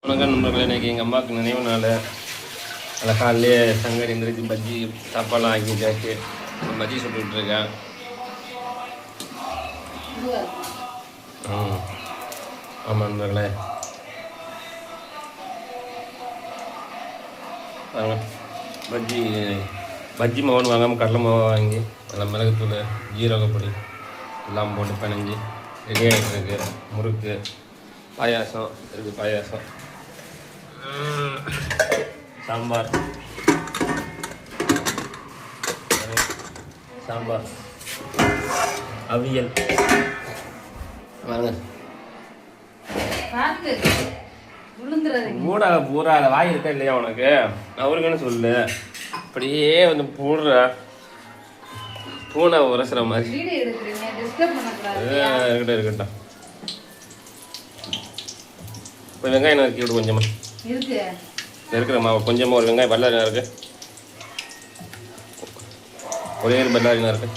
வணக்கம் நண்பர்களே, இன்றைக்கி எங்கள் அம்மாவுக்கு நினைவு நாள். அதை காலையிலே சங்கர் எந்திரிச்சு பஜ்ஜி சாப்பாடெலாம் ஆக்கிட்டாச்சு. பஜ்ஜி சுட்டுட்ருக்கேன். ஆமாம் நண்பர்களே, வாங்க பஜ்ஜி மாவுன்னு வாங்காமல் கடலை மாவை வாங்கி நல்லா மிளகுத்தூள் ஜீரகப்பொடி எல்லாம் போட்டு பிணைஞ்சி ரெடி ஆகிட்டுருக்கு. முறுக்கு பாயாசம் இருக்குது, பாயாசம், சாம்பார் அவியல். வாங்க மூடா பூரா வாய் இருக்கா இல்லையா உனக்கு? அவருக்குன்னு சொல்லு. அப்படியே வந்து பூடுற பூனை உரசுற மாதிரி இருக்கட்டும். இப்போ வெங்காயம் நறுக்கி விடு கொஞ்சமா. இருக்கிற மாவு கொஞ்சமாக ஒரு வெங்காயம் பல்லாரி இருக்கு, ஒரே ஒரு பல்லாரி இருக்கு.